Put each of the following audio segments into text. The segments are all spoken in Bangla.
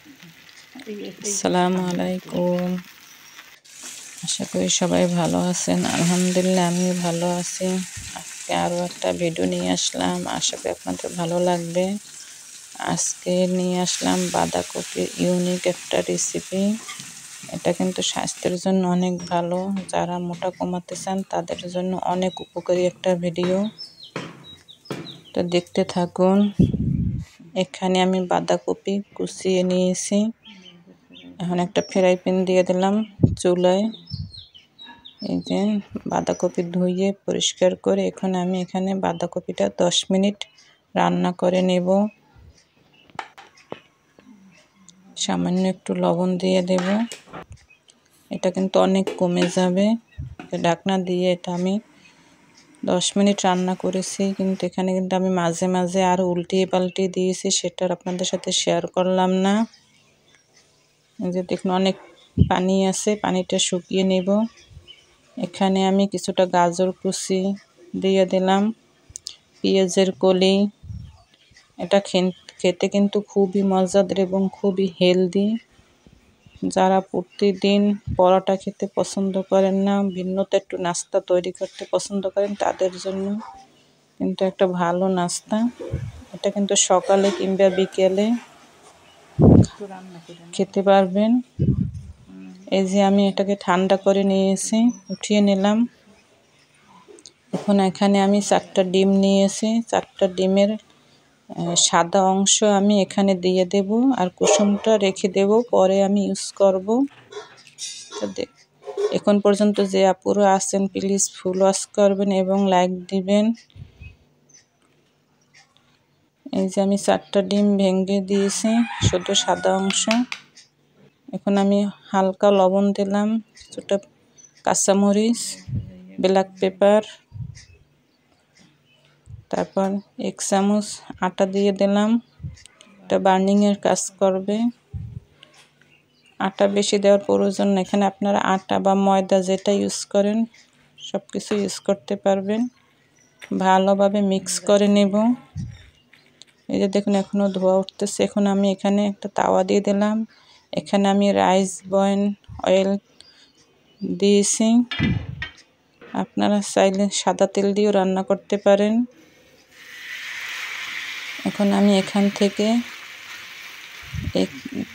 আসসালামু আলাইকুম। আশা করি সবাই ভালো আছেন। আলহামদুলিল্লাহ আমিও ভালো আছি। আজকে আরও একটা ভিডিও নিয়ে আসলাম, আশা করি আপনাদের ভালো লাগবে। আজকে নিয়ে আসলাম বাঁধাকপির ইউনিক একটা রেসিপি। এটা কিন্তু স্বাস্থ্যের জন্য অনেক ভালো, যারা মোটা কমাতে চান তাদের জন্য অনেক উপকারী একটা ভিডিও। তো দেখতে থাকুন। এখানে আমি বাঁধাকপি কুচিয়ে নিয়েছি। এখন একটা ফ্রাই প্যান দিয়ে দিলাম চুলায়। এই যে বাঁধাকপি ধুয়ে পরিষ্কার করে এখন আমি এখানে বাঁধাকপিটা 10 মিনিট রান্না করে নেব। সামান্য একটু লবণ দিয়ে দেব, এটা কিন্তু অনেক কমে যাবে। ঢাকনা দিয়ে এটা আমি 10 মিনিট রান্না করেছি, কিন্তু এখানে কিন্তু আমি মাঝে মাঝে আরও উল্টিয়ে পাল্টিয়ে দিয়েছি, সেটা আপনাদের সাথে শেয়ার করলাম না। এই যে দেখুন অনেক পানি আছে, পানিটা শুকিয়ে নেব। এখানে আমি কিছুটা গাজর কুচি দিয়ে দিলাম, পেঁয়াজের কলি। এটা খেতে কিন্তু খুবই মজাদার এবং খুবই হেলদি। যারা প্রতিদিন পরোটা খেতে পছন্দ করেন না, ভিন্নতা একটু নাস্তা তৈরি করতে পছন্দ করেন, তাদের জন্য কিন্তু একটা ভালো নাস্তা। এটা কিন্তু সকালে কিংবা বিকেলে খেতে পারবেন। এই যে আমি এটাকে ঠান্ডা করে নিয়েছি, উঠিয়ে নিলাম। এখন এখানে আমি 4টা ডিম নিয়েছি। 4টা ডিমের সাদা অংশ আমি এখানে দিয়ে দেব, আর কুসুমটা রেখে দেব, পরে আমি ইউজ করব। এখন পর্যন্ত যে আপুরা আছেন প্লিজ ফুল ওয়াচ করবেন এবং লাইক দিবেন। এই যে আমি 4টা ডিম ভেঙে দিয়েছি, শুধু সাদা অংশ। এখন আমি হালকা লবণ দিলাম, কিছুটা কাঁচামরিচ, ব্ল্যাক পেপার, তারপর 1 চামচ আটা দিয়ে দিলাম। এটা বার্নিংয়ের কাজ করবে। আটা বেশি দেওয়ার প্রয়োজন না, এখানে আপনারা আটা বা ময়দা যেটা ইউজ করেন সব কিছু ইউজ করতে পারবেন। ভালোভাবে মিক্স করে নেব। এই যে দেখুন এখনও ধোয়া উঠতেছে। এখন আমি এখানে একটা তাওয়া দিয়ে দিলাম, এখানে আমি রাইস ব্রান অয়েল দিয়েছি। আপনারা চাইলে সাদা তেল দিয়েও রান্না করতে পারেন। এখন আমি এখান থেকে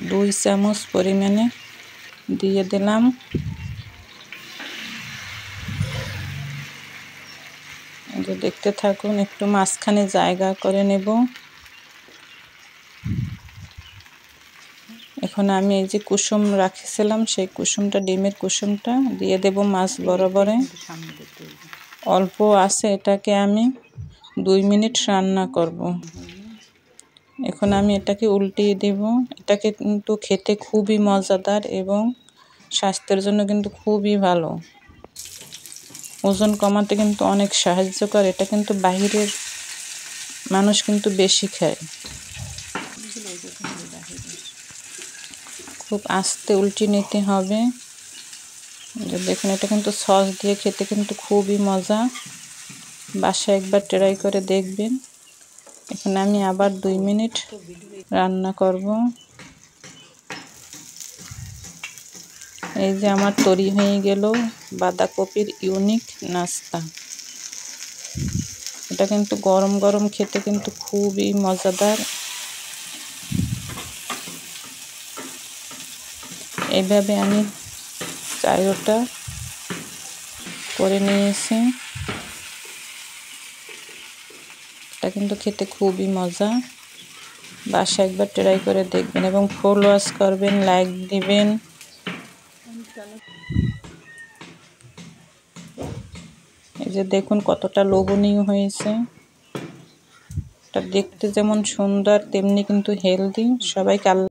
2 চামচ পরিমাণে দিয়ে দিলাম। যে দেখতে থাকুন, একটু মাঝখানে জায়গা করে নেব। এখন আমি এই যে কুসুম রাখছিলাম, সেই কুসুমটা, ডিমের কুসুমটা দিয়ে দেব মাছ বরাবরে। অল্প আছে, এটাকে আমি 2 মিনিট রান্না করব। এখন আমি এটাকে উল্টিয়ে দেব। এটাকে কিন্তু খেতে খুবই মজাদার এবং স্বাস্থ্যের জন্য কিন্তু খুবই ভালো। ওজন কমাতে কিন্তু অনেক সাহায্য করে। এটা কিন্তু বাইরের মানুষ কিন্তু বেশি খায়। খুব আস্তে উল্টিয়ে নিতে হবে। দেখুন এটা কিন্তু সস দিয়ে খেতে কিন্তু খুবই মজা। বাসায় একবার ট্রাই করে দেখবেন। এখন আমি আবার 2 মিনিট রান্না করব। এই যে আমার তৈরি হয়ে গেল বাঁধাকপির ইউনিক নাস্তা। এটা কিন্তু গরম গরম খেতে কিন্তু খুবই মজাদার। এইভাবে আমি 4টা করে নিয়েছি। এটা কিন্তু খেতে খুবই মজা। বাসায় একবার ট্রাই করে দেখবেন এবং ফুল ওয়াচ করবেন, লাইক দিবেন। এই যে দেখুন কতটা লোভনীয় হয়েছে। এটা দেখতে যেমন সুন্দর তেমনি কিন্তু হেলদি। সবাইকে